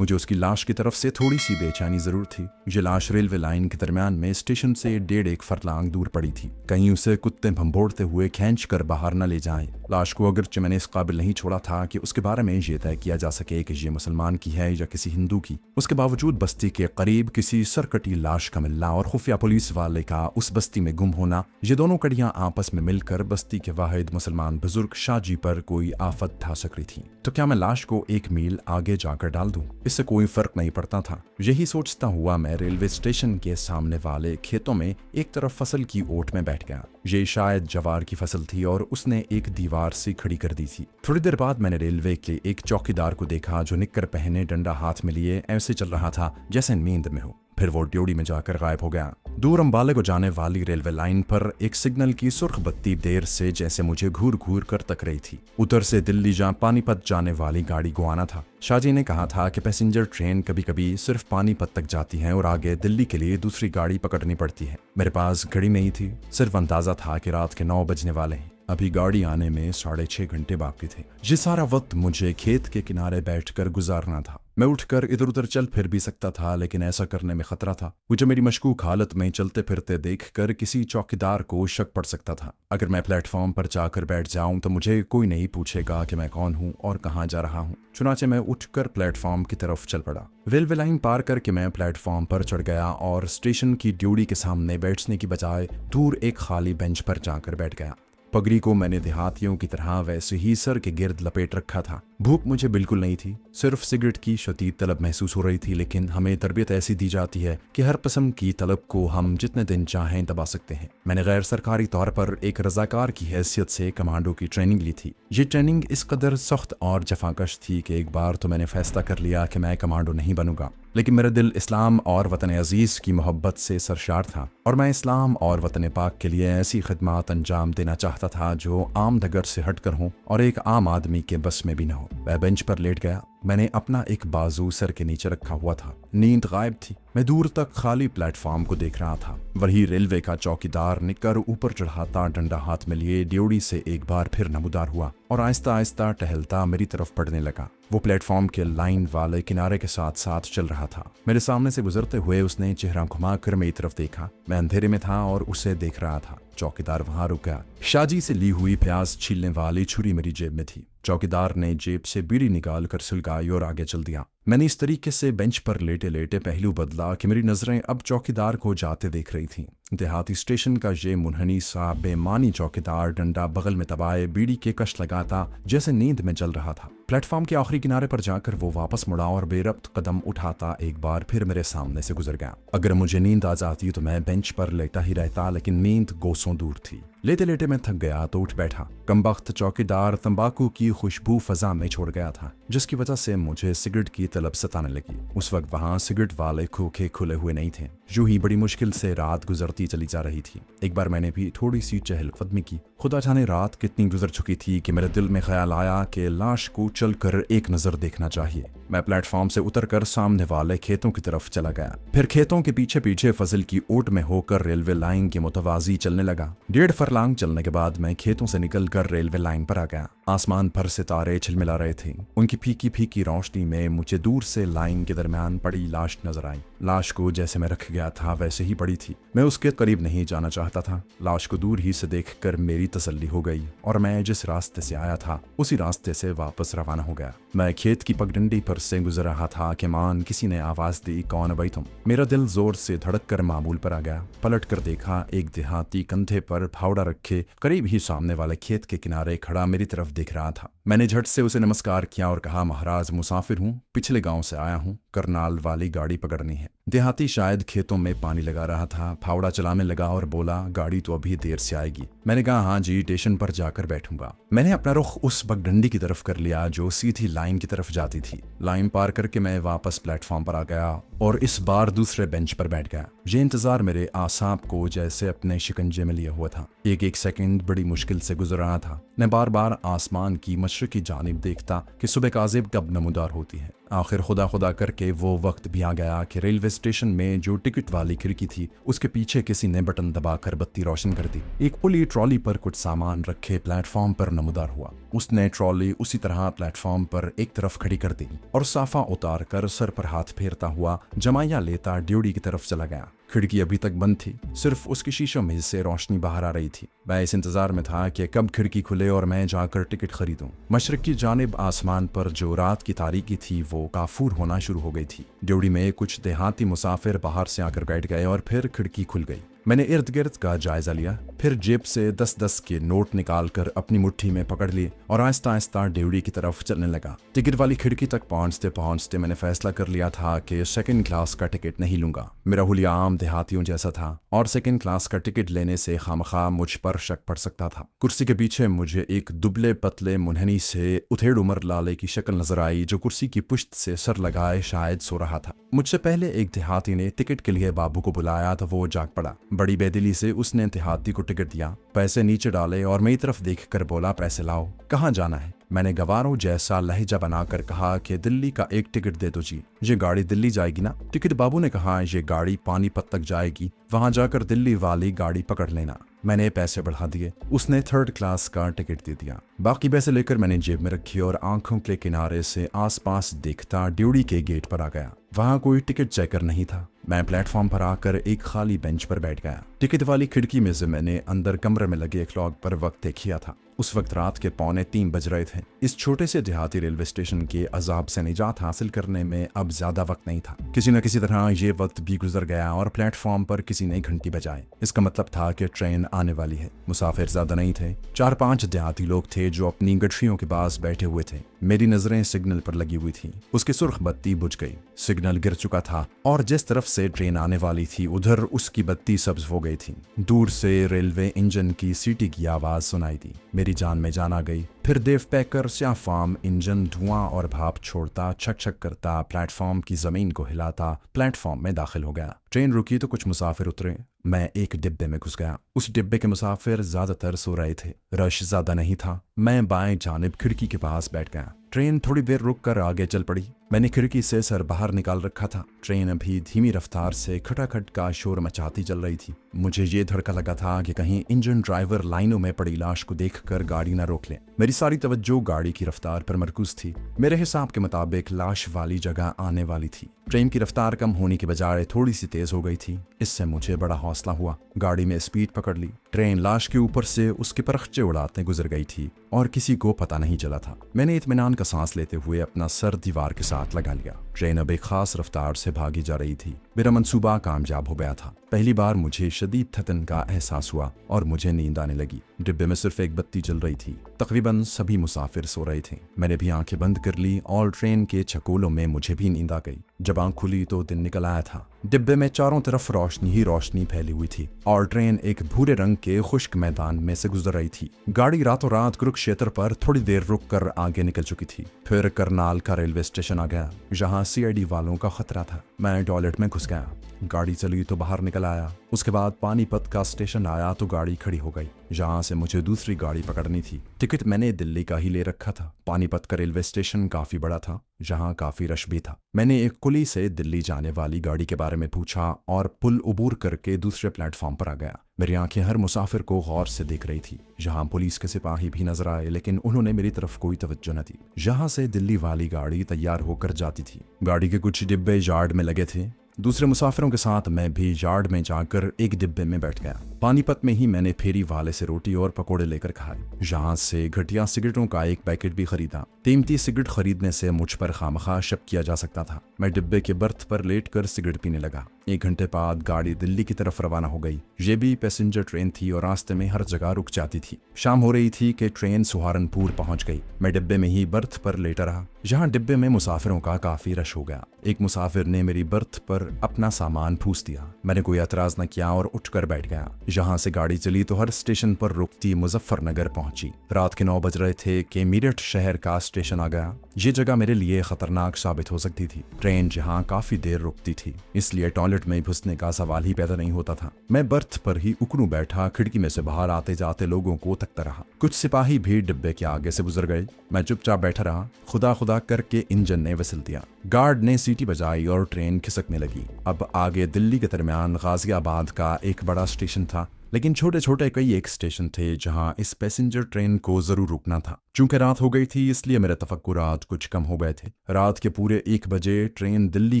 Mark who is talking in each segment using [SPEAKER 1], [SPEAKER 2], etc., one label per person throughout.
[SPEAKER 1] मुझे उसकी लाश की तरफ से थोड़ी सी बेचैनी जरूर थी। ये लाश रेलवे लाइन के दरमियान में स्टेशन से 1.5 फरलांग दूर पड़ी थी। कहीं उसे कुत्ते भंभोड़ते हुए खींच कर बाहर न ले जाएं। लाश को अगरचे मैंने इस काबिल नहीं छोड़ा था कि उसके बारे में ये तय किया जा सके कि ये मुसलमान की है या किसी हिंदू की। उसके बावजूद बस्ती के करीब किसी सरकटी लाश का मिलना और खुफिया पुलिस वाले का उस बस्ती में गुम होना, ये दोनों कड़ियां आपस में मिलकर बस्ती के वाहिद मुसलमान बुजुर्ग शाहजी पर कोई आफत ढा सक रही थी। तो क्या मैं लाश को 1 मील आगे जाकर डाल दूं? इससे कोई फर्क नहीं पड़ता था। यही सोचता हुआ मैं रेलवे स्टेशन के सामने वाले खेतों में एक तरफ फसल की ओट में बैठ गया। ये शायद जवार की फसल थी और उसने एक दीवार से खड़ी कर दी थी। थोड़ी देर बाद मैंने रेलवे के एक चौकीदार को देखा जो निक्कर पहने डंडा हाथ में लिए ऐसे चल रहा था जैसे नींद में हो। फिर वो ड्योढ़ी में जाकर गायब हो गया। दूर अंबाले को जाने वाली रेलवे लाइन पर एक सिग्नल की सुर्ख बत्ती देर से जैसे मुझे घूर घूर कर तक रही थी। उधर से दिल्ली जहाँ पानीपत जाने वाली गाड़ी को आना था। शाहजी ने कहा था कि पैसेंजर ट्रेन कभी कभी सिर्फ पानीपत तक जाती है और आगे दिल्ली के लिए दूसरी गाड़ी पकड़नी पड़ती है। मेरे पास घड़ी नहीं थी, सिर्फ अंदाजा था कि रात के 9 बजने वाले हैं। अभी गाड़ी आने में 6.5 घंटे बाकी थे। ये सारा वक्त मुझे खेत के किनारे बैठकर गुजारना था। मैं उठकर इधर उधर चल फिर भी सकता था, लेकिन ऐसा करने में खतरा था। मुझे मेरी मशकूक हालत में चलते फिरते देखकर किसी चौकीदार को शक पड़ सकता था। अगर मैं प्लेटफॉर्म पर जाकर बैठ जाऊं तो मुझे कोई नहीं पूछेगा कि मैं कौन हूं और कहां जा रहा हूं। चुनाचे मैं उठकर प्लेटफॉर्म की तरफ चल पड़ा। रेलवे लाइन पार करके मैं प्लेटफॉर्म पर चढ़ गया और स्टेशन की ड्योढ़ी के सामने बैठने की बजाय दूर एक खाली बेंच पर जाकर बैठ गया। पगड़ी को मैंने देहातियों की तरह वैसे ही सर के गिर्द लपेट रखा था। भूख मुझे बिल्कुल नहीं थी, सिर्फ सिगरेट की शदीद तलब महसूस हो रही थी। लेकिन हमें तरबियत ऐसी दी जाती है कि हर किस्म की तलब को हम जितने दिन चाहें दबा सकते हैं। मैंने गैर सरकारी तौर पर एक रजाकार की हैसियत से कमांडो की ट्रेनिंग ली थी। ये ट्रेनिंग इस कदर सख्त और जफाकश थी कि एक बार तो मैंने फैसला कर लिया कि मैं कमांडो नहीं बनूंगा। लेकिन मेरा दिल इस्लाम और वतन अजीज की मोहब्बत से सरशार था और मैं इस्लाम और वतन पाक के लिए ऐसी खिदमत अंजाम देना चाहता था जो आम डगर से हटकर हों और एक आम आदमी के बस में भी न हो। मैं बेंच पर लेट गया। मैंने अपना एक बाजू सर के नीचे रखा हुआ था। नींद गायब थी। मैं दूर तक खाली प्लेटफॉर्म को देख रहा था। वही रेलवे का चौकीदार निकर ऊपर चढ़ाता डंडा हाथ में लिए ड्योढ़ी से एक बार फिर नमूदार हुआ और आहिस्ता आहिस्ता टहलता मेरी तरफ पड़ने लगा। वो प्लेटफॉर्म के लाइन वाले किनारे के साथ साथ चल रहा था। मेरे सामने से गुजरते हुए उसने चेहरा घुमाकर मेरी तरफ देखा। मैं अंधेरे में था और उसे देख रहा था। चौकीदार वहां रुक गया। शाहजी से ली हुई प्याज छीलने वाली छुरी मेरी जेब में थी। चौकीदार ने जेब से बीड़ी निकाल कर सुलगाई और आगे चल दिया। मैंने इस तरीके से बेंच पर लेटे लेटे पहलू बदला कि मेरी नजरें अब चौकीदार को जाते देख रही थीं। देहाती स्टेशन का ये मुनहनी सा बेमानी चौकीदार डंडा बगल में दबाए बीड़ी के कश लगाता जैसे नींद में चल रहा था। प्लेटफॉर्म के आखिरी किनारे पर जाकर वो वापस मुड़ा और बेरब्त कदम उठाता एक बार फिर मेरे सामने से गुजर गया। अगर मुझे नींद आ जाती तो मैं बेंच पर लेटा ही रहता, लेकिन नींद कोसों दूर थी। लेटे लेटे मैं थक गया तो उठ बैठा। कमबख्त चौकीदार तंबाकू की खुशबू फजा में छोड़ गया था, जिसकी वजह से मुझे सिगरेट की तलब सताने लगी। उस वक्त वहां सिगरेट वाले खोखे खुले हुए नहीं थे। यूं ही बड़ी मुश्किल से रात गुजरती चली जा रही थी। एक बार मैंने भी थोड़ी सी चहलकदमी की। खुदा जाने रात कितनी गुजर चुकी थी कि मेरे दिल में ख्याल आया कि लाश को चलकर एक नजर देखना चाहिए। मैं प्लेटफॉर्म से उतरकर सामने वाले खेतों की तरफ चला गया। फिर खेतों के पीछे पीछे फसल की ओट में होकर रेलवे लाइन के मुतवाजी चलने लगा। 1.5 फरलांग चलने के बाद मैं खेतों से निकलकर रेलवे लाइन पर आ गया। आसमान पर सितारे झिलमिला रहे थे। उनकी फीकी फीकी रोशनी में मुझे दूर से लाइन के दरमियान पड़ी लाश नजर आई। लाश को जैसे मैं रख गया था वैसे ही पड़ी थी। मैं उसके करीब नहीं जाना चाहता था। लाश को दूर ही से देखकर मेरी तसल्ली हो गई और मैं जिस रास्ते से आया था उसी रास्ते से वापस रवाना हो गया। मैं खेत की पगडंडी पर से गुजर रहा था कि मान किसी ने आवाज दी, कौन भाई तुम? मेरा दिल जोर से धड़क कर मामूल पर आ गया। पलट कर देखा, एक देहाती कंधे पर फावड़ा रखे करीब ही सामने वाले खेत के किनारे खड़ा मेरी तरफ देख रहा था। मैंने झट से उसे नमस्कार किया और कहा, महाराज मुसाफिर हूँ, पिछले गांव से आया हूँ, करनाल वाली गाड़ी पकड़नी है। देहाती शायद खेतों में पानी लगा रहा था। फावड़ा चलाने लगा और बोला, गाड़ी तो अभी देर से आएगी। मैंने कहा, हाँ जी, स्टेशन पर जाकर बैठूंगा। मैंने अपना रुख उस पगडंडी की तरफ कर लिया जो सीधी लाइन की तरफ जाती थी। लाइन पार करके मैं वापस प्लेटफॉर्म पर आ गया और इस बार दूसरे बेंच पर बैठ गया। ये इंतजार मेरे आसाब को जैसे अपने शिकंजे में लिया हुआ था। एक एक सेकंड बड़ी मुश्किल से गुजर रहा था। मैं बार बार आसमान की मशरकी जानिब देखता कि सुबह काजिब कब नमूदार होती है। आखिर खुदा खुदा करके वो वक्त भी आ गया कि रेलवे स्टेशन में जो टिकट वाली खिड़की थी उसके पीछे किसी ने बटन दबाकर बत्ती रोशन कर दी। एक पुली ट्रॉली पर कुछ सामान रखे प्लेटफॉर्म पर नमूदार हुआ। उसने ट्रॉली उसी तरह प्लेटफॉर्म पर एक तरफ खड़ी कर दी और साफा उतार कर सर पर हाथ फेरता हुआ जमाइया लेता ड्यूटी की तरफ चला गया। खिड़की अभी तक बंद थी, सिर्फ उसके शीशों में से रोशनी बाहर आ रही थी। मैं इस इंतजार में था कि कब खिड़की खुले और मैं जाकर टिकट खरीदूं। मशरक की जानिब आसमान पर जो रात की तारीकी थी वो काफूर होना शुरू हो गई थी। ड्यूटी में कुछ देहाती मुसाफिर बाहर से आकर बैठ गए और फिर खिड़की खुल गई। मैंने इर्द गिर्द का जायजा लिया, फिर जेब से 10-10 के नोट निकालकर अपनी मुट्ठी में पकड़ लिए और आहिस्ता आहिस्ता ड्यूटी की तरफ चलने लगा। टिकट वाली खिड़की तक पहुंचते पहुंचते मैंने फैसला कर लिया था कि सेकंड क्लास का टिकट नहीं लूंगा। मेरा हुलिया आम देहातियों जैसा था और सेकंड क्लास का टिकट लेने से खामखा मुझ पर शक पड़ सकता था। कुर्सी के पीछे मुझे एक दुबले पतले मुनहनी से उथेड़ उमर लाले की शक्ल नजर आई जो कुर्सी की पुश्त से सर लगाए शायद सो रहा था। मुझसे पहले एक देहाती ने टिकट के लिए बाबू को बुलाया तो वो जाग पड़ा। बड़ी बेदिली से उसने देहाती को टिकट दिया, पैसे नीचे डाले और मेरी तरफ देखकर बोला, पैसे लाओ, कहाँ जाना है? मैंने गवारों जैसा लहजा बनाकर कहा कि दिल्ली का एक टिकट दे दो जी। ये गाड़ी दिल्ली जाएगी ना? टिकट बाबू ने कहा, ये गाड़ी पानीपत तक जाएगी, वहां जाकर दिल्ली वाली गाड़ी पकड़ लेना। मैंने पैसे बढ़ा दिए। उसने थर्ड क्लास का टिकट दे दिया। बाकी पैसे लेकर मैंने जेब में रखी और आंखों के किनारे से आसपास देखता ड्यूटी के गेट पर आ गया। वहां कोई टिकट चेकर नहीं था। मैं प्लेटफॉर्म पर आकर एक खाली बेंच पर बैठ गया। टिकट वाली खिड़की में से मैंने अंदर कमरे में लगे क्लॉक पर वक्त देखा था। उस वक्त रात के 2:45 बज रहे थे। इस छोटे से देहाती रेलवे स्टेशन के अजाब से निजात हासिल करने में अब ज्यादा वक्त नहीं था। किसी न किसी तरह ये वक्त भी गुजर गया और प्लेटफॉर्म पर किसी ने घंटी बजाई। इसका मतलब था कि ट्रेन आने वाली है। मुसाफिर ज्यादा नहीं थे, 4-5 देहाती लोग थे जो अपनी गठरियों के पास बैठे हुए थे। मेरी नजरें सिग्नल पर लगी हुई थी। उसकी सुर्ख बत्ती बुझ गई, सिग्नल गिर चुका था और जिस तरफ से ट्रेन आने वाली थी उधर उसकी बत्ती सब्ज हो गई थी। दूर से रेलवे इंजन की सीटी की आवाज सुनाई दी। मेरी जान में जान आ गई। फिर देव पैकर स्याफाम इंजन धुआं और भाप छोड़ता छक छक करता प्लेटफॉर्म की जमीन को हिलाता प्लेटफॉर्म में दाखिल हो गया। ट्रेन रुकी तो कुछ मुसाफिर उतरे। मैं एक डिब्बे में घुस गया। उस डिब्बे के मुसाफिर ज्यादातर सो रहे थे, रश ज्यादा नहीं था। मैं बाएं जानिब खिड़की के पास बैठ गया। ट्रेन थोड़ी देर रुक कर आगे चल पड़ी। मैंने खिड़की से सर बाहर निकाल रखा था। ट्रेन अभी धीमी रफ्तार से खटाखट का शोर मचाती चल रही थी। मुझे ये धड़का लगा था कि कहीं इंजन ड्राइवर लाइनों में पड़ी लाश को देखकर गाड़ी न रोक ले। मेरी सारी तवज्जो गाड़ी की रफ्तार पर मरकूज थी। मेरे हिसाब के मुताबिक लाश वाली जगह आने वाली थी। ट्रेन की रफ्तार कम होने की बजाय थोड़ी सी तेज हो गई थी। इससे मुझे बड़ा हौसला हुआ। गाड़ी में स्पीड पकड़ ली। ट्रेन लाश के ऊपर से उसके परखचे उड़ाते गुजर गई थी और किसी को पता नहीं चला था। मैंने इत्मीनान का सांस लेते हुए अपना सर दीवार के साथ लगा लिया। ट्रेन अब एक खास रफ्तार से भागी जा रही थी। मेरा मंसूबा कामयाब हो गया था। पहली बार मुझे शदीद थकन का एहसास हुआ और मुझे नींद आने लगी। डिब्बे में सिर्फ एक बत्ती जल रही थी। तकरीबन सभी मुसाफिर सो रहे थे। मैंने भी आंखें बंद कर ली और ट्रेन के चकोलों में मुझे भी नींद आ गई। जब आंख खुली तो दिन निकल आया था। डिब्बे में चारों तरफ रोशनी ही रोशनी फैली हुई थी और ट्रेन एक भूरे रंग के खुश्क मैदान में से गुजर रही थी। गाड़ी रातों रात कुरुक्षेत्र पर थोड़ी देर रुक कर आगे निकल चुकी थी। फिर करनाल का रेलवे स्टेशन आ गया, जहाँ CID वालों का खतरा था। मैं टॉयलेट में घुस गया। गाड़ी चली तो बाहर निकल आया। उसके बाद पानीपत का स्टेशन आया तो गाड़ी खड़ी हो गई, जहाँ से मुझे दूसरी गाड़ी पकड़नी थी। टिकट मैंने दिल्ली का ही ले रखा था। पानीपत का रेलवे स्टेशन काफी बड़ा था, जहाँ काफी रश भी था। मैंने एक कुली से दिल्ली जाने वाली गाड़ी के बारे में पूछा और पुल उबूर करके दूसरे प्लेटफॉर्म पर आ गया। मेरी आंखें हर मुसाफिर को गौर से देख रही थी। जहाँ पुलिस के सिपाही भी नजर आए, लेकिन उन्होंने मेरी तरफ कोई तवज्जो न दी। जहाँ से दिल्ली वाली गाड़ी तैयार होकर जाती थी। गाड़ी के कुछ डिब्बे यार्ड में लगे थे। दूसरे मुसाफिरों के साथ मैं भी यार्ड में जाकर एक डिब्बे में बैठ गया। पानीपत में ही मैंने फेरी वाले से रोटी और पकोड़े लेकर खाए। यहाँ से घटिया सिगरेटों का एक पैकेट भी खरीदा। कीमती सिगरेट खरीदने से मुझ पर खामखा शक किया जा सकता था। मैं डिब्बे के बर्थ पर लेटकर सिगरेट पीने लगा। 1 घंटे बाद गाड़ी दिल्ली की तरफ रवाना हो गई। ये भी पैसेंजर ट्रेन थी और रास्ते में हर जगह रुक जाती थी। शाम हो रही थी कि ट्रेन सहारनपुर पहुंच गई। मैं डिब्बे में ही बर्थ पर लेटा रहा। यहाँ डिब्बे में मुसाफिरों का काफी रश हो गया। एक मुसाफिर ने मेरी बर्थ पर अपना सामान ठूस दिया। मैंने कोई एतराज न किया और उठकर बैठ गया। यहाँ से गाड़ी चली तो हर स्टेशन पर रुकती मुजफ्फरनगर पहुंची। रात के 9 बज रहे थे कि मेरठ शहर का स्टेशन आ गया। ये जगह मेरे लिए खतरनाक साबित हो सकती थी। ट्रेन जहाँ काफी देर रुकती थी, इसलिए टॉयलेट टॉयलेट में घुसने का सवाल ही पैदा नहीं होता था। मैं बर्थ पर ही उकड़ू बैठा खिड़की में से बाहर आते जाते लोगों को तकता रहा। कुछ सिपाही भी डिब्बे के आगे से गुजर गए। मैं चुपचाप बैठा रहा। खुदा खुदा करके इंजन ने विसल दिया। गार्ड ने सीटी बजाई और ट्रेन खिसकने लगी। अब आगे दिल्ली के दरमियान गाजियाबाद का एक बड़ा स्टेशन था, लेकिन छोटे छोटे कई एक स्टेशन थे जहां इस पैसेंजर ट्रेन को जरूर रुकना था। चूंकि रात हो गई थी इसलिए मेरे तफक्कुरात कुछ कम हो गए थे। रात के पूरे 1 बजे ट्रेन दिल्ली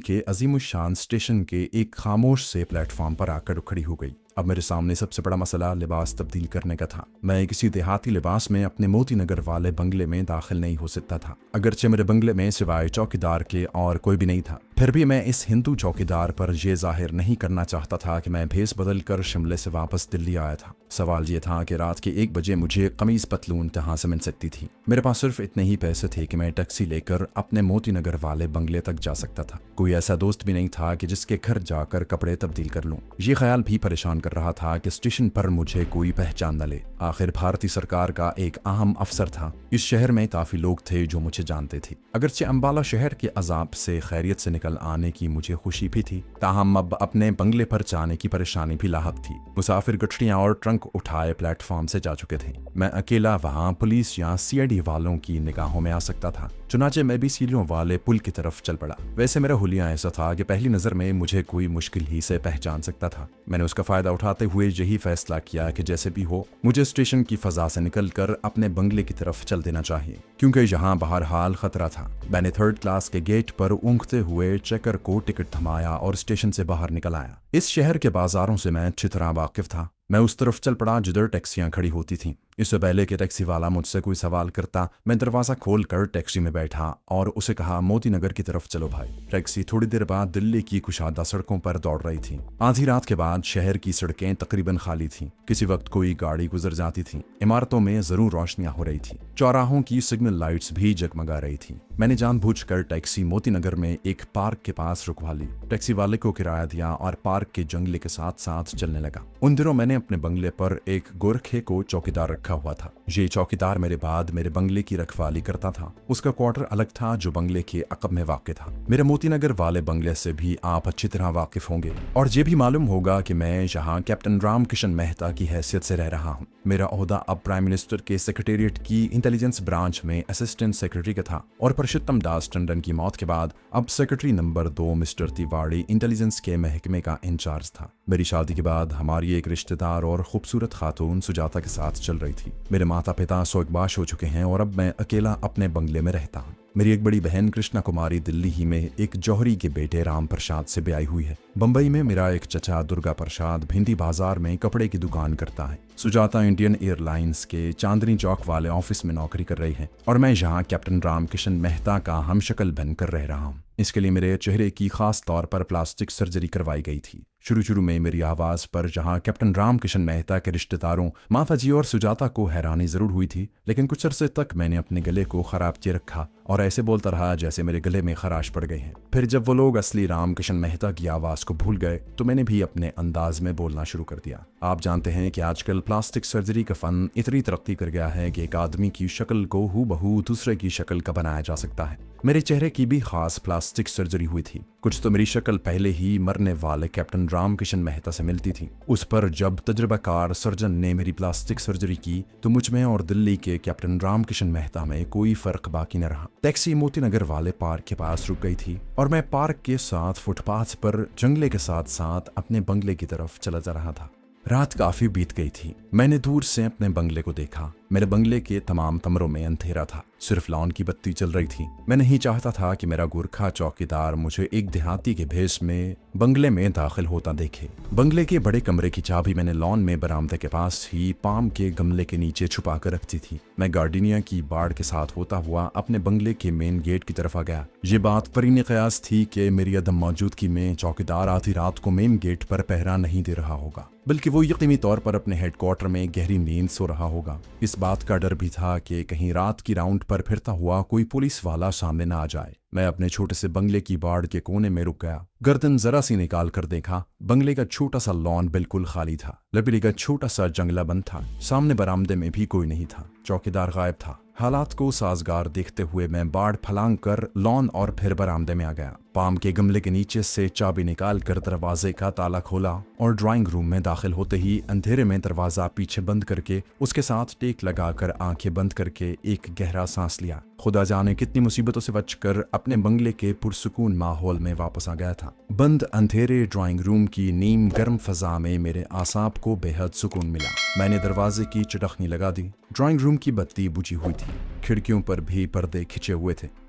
[SPEAKER 1] के अजीमुशान स्टेशन के एक खामोश से प्लेटफॉर्म पर आकर खड़ी हो गई। अब मेरे सामने सबसे बड़ा मसला लिबास तब्दील करने का था। मैं किसी देहाती लिबास में अपने मोती नगर वाले बंगले में दाखिल नहीं हो सकता था। अगरचे मेरे बंगले में सिवाय चौकीदार के और कोई भी नहीं था, फिर भी मैं इस हिंदू चौकीदार पर यह जाहिर नहीं करना चाहता था कि मैं भेस बदल कर शिमले से वापस दिल्ली आया था। सवाल ये था कि रात के 1 बजे मुझे कमीज पतलून कहाँ से मिल सकती थी। मेरे पास सिर्फ इतने ही पैसे थे कि मैं टैक्सी लेकर अपने मोती नगर वाले बंगले तक जा सकता था। कोई ऐसा दोस्त भी नहीं था कि जिसके घर जाकर कपड़े तब्दील कर लूं। ये ख्याल भी परेशान कर रहा था कि स्टेशन पर मुझे कोई पहचान न ले। आखिर भारतीय सरकार का एक अहम अफसर था। इस शहर में काफी लोग थे जो मुझे जानते थे। अगरचे अंबाला शहर के अजाब से खैरियत से निकल आने की मुझे खुशी भी थी, ताहम अब अपने बंगले पर जाने की परेशानी भी लाहक थी। मुसाफिर गठरियां और ट्रंक उठाए प्लेटफॉर्म से जा चुके थे। मैं अकेला वहां पुलिस या सीआईडी वालों की निगाहों में आ सकता था। चुनाचे मैं भी सीढ़ियों वाले पुल की तरफ चल पड़ा। वैसे मेरा हुलिया ऐसा था कि पहली नजर में मुझे कोई मुश्किल ही से पहचान सकता था। मैंने उसका फायदा उठाते हुए यही फैसला किया कि जैसे भी हो मुझे स्टेशन की फजा से निकलकर अपने बंगले की तरफ चल देना चाहिए, क्योंकि यहाँ बहरहाल खतरा था। मैंने 3rd क्लास के गेट पर ऊँघते हुए चेकर को टिकट थमाया और स्टेशन से बाहर निकल आया। इस शहर के बाजारों से मैं अच्छी तरह वाकिफ था। मैं उस तरफ चल पड़ा जिधर टैक्सियां खड़ी होती थीं। इससे पहले कि टैक्सी वाला मुझसे कोई सवाल करता, मैं दरवाज़ा खोलकर टैक्सी में बैठा और उसे कहा, मोती नगर की तरफ चलो भाई। टैक्सी थोड़ी देर बाद दिल्ली की कुशादा सड़कों पर दौड़ रही थी। आधी रात के बाद शहर की सड़कें तकरीबन खाली थीं। किसी वक्त कोई गाड़ी गुजर जाती थी। इमारतों में जरूर रोशनियां हो रही थी। चौराहों की सिग्नल लाइट्स भी जगमगा रही थी। मैंने जानबूझकर टैक्सी मोती नगर में एक पार्क के पास रुकवा ली। टैक्सी वाले को किराया दिया और पार्क के जंगले के साथ साथ चलने लगा। उन दिनों मैंने अपने बंगले पर एक गोरखे को चौकीदार रखा हुआ था। ये चौकीदार मेरे बाद मेरे बंगले की रखवाली करता था। उसका क्वार्टर अलग था जो बंगले के अकब में वाक़ था। मेरे मोती नगर वाले बंगले से भी आप अच्छी तरह वाकिफ होंगे और ये भी मालूम होगा कि मैं यहाँ कैप्टन रामकिशन मेहता की हैसियत से रह रहा हूँ। मेरा ओहदा अब प्राइम मिनिस्टर के सेक्रेटेरिएट की इंटेलिजेंस ब्रांच में असिस्टेंट सेक्रेटरी का था और पुरुषोत्तम दास टंडन की मौत के बाद अब secretary number 2 mister Tiwari intelligence के महकमे का इंचार्ज था। मेरी शादी के बाद हमारी एक रिश्तेदार और खूबसूरत खातून सुजाता के साथ चल रही थी। मेरे माता पिता सोगबाश हो चुके हैं और अब मैं अकेला अपने बंगले में रहता हूँ। मेरी एक बड़ी बहन कृष्णा कुमारी दिल्ली ही में एक जौहरी के बेटे राम प्रसाद से ब्याही हुई है। बंबई में मेरा एक चचा दुर्गा प्रसाद भिंडी बाजार में कपड़े की दुकान करता है। सुजाता इंडियन एयरलाइंस के चांदनी चौक वाले ऑफिस में नौकरी कर रही है और मैं यहाँ कैप्टन रामकिशन मेहता का हमशक्ल बनकर रह रहा हूँ। इसके लिए मेरे चेहरे की खास तौर पर प्लास्टिक सर्जरी करवाई गई थी। शुरू में मेरी आवाज़ पर जहां कैप्टन रामकिशन मेहता के रिश्तेदारों माता जी और सुजाता को हैरानी जरूर हुई थी, लेकिन कुछ अरसे तक मैंने अपने गले को खराब किए रखा और ऐसे बोलता रहा जैसे मेरे गले में खराश पड़ गई है। फिर जब वो लोग असली रामकिशन मेहता की आवाज़ को भूल गए तो मैंने भी अपने अंदाज में बोलना शुरू कर दिया। आप जानते हैं कि आजकल प्लास्टिक सर्जरी का फन इतनी तरक्की कर गया है कि एक आदमी की शक्ल को हूबहू दूसरे की शक्ल का बनाया जा सकता है। मेरे चेहरे की भी खास प्लास्टिक सर्जरी हुई थी। कुछ तो मेरी शक्ल पहले ही मरने वाले कैप्टन रामकिशन मेहता से मिलती थी। उस पर जब तजुर्बाकार सर्जन ने मेरी प्लास्टिक सर्जरी की तो मुझ में और दिल्ली के कैप्टन रामकिशन मेहता में कोई फर्क बाकी न रहा। टैक्सी मोती नगर वाले पार्क के पास रुक गई थी और मैं पार्क के साथ फुटपाथ पर जंगले के साथ साथ अपने बंगले की तरफ चला जा रहा था। रात काफी बीत गई थी। मैंने दूर से अपने बंगले को देखा। मेरे बंगले के तमाम कमरों में अंधेरा था, सिर्फ लॉन की बत्ती चल रही थी। मैं नहीं चाहता था कि मेरा गोरखा चौकीदार मुझे एक देहाती के भेष में बंगले में दाखिल होता देखे। बंगले के बड़े कमरे की चाबी मैंने लॉन में बरामदे के पास ही पाम के गमले के नीचे छुपा कर रखती थी। मैं गार्डिनिया की बाढ़ के साथ होता हुआ अपने बंगले के मेन गेट की तरफ आ गया। ये बात परीने कयास थी कि मेरी अदम मौजूदगी में चौकीदार आधी रात को मेन गेट पर पहरा नहीं दे रहा होगा, बल्कि वो यकीनी तौर पर अपने हेडक्वार्टर में गहरी नींद सो रहा होगा। इस बात का डर भी था कि कहीं रात की राउंड पर फिरता हुआ कोई पुलिस वाला सामने न आ जाए। मैं अपने छोटे से बंगले की बाड़ के कोने में रुक गया। गर्दन जरा सी निकाल कर देखा, बंगले का छोटा सा लॉन बिल्कुल खाली था। लकड़ी का छोटा सा जंगला बंद था। सामने बरामदे में भी कोई नहीं था। चौकीदार गायब था। हालात को साजगार देखते हुए मैं बाड़ फलांग कर लॉन और फिर बरामदे में आ गया। पाम के गमले के नीचे से चाबी निकाल कर दरवाजे का ताला खोला और ड्राइंग रूम में दाखिल होते ही अंधेरे में दरवाजा पीछे बंद करके उसके साथ टेक लगाकर आंखें बंद करके एक गहरा सांस लिया। खुदा जाने कितनी मुसीबतों से बचकर अपने बंगले के पुरसुकून माहौल में वापस आ गया था। बंद अंधेरे ड्राइंग रूम की नीम गर्म फजा में मेरे आसाब को बेहद सुकून मिला। मैंने दरवाजे की चटखनी लगा दी। ड्राइंग रूम की बत्ती बुझी हुई थी। खिड़कियों पर भी पर्दे खिंचे हुए थे।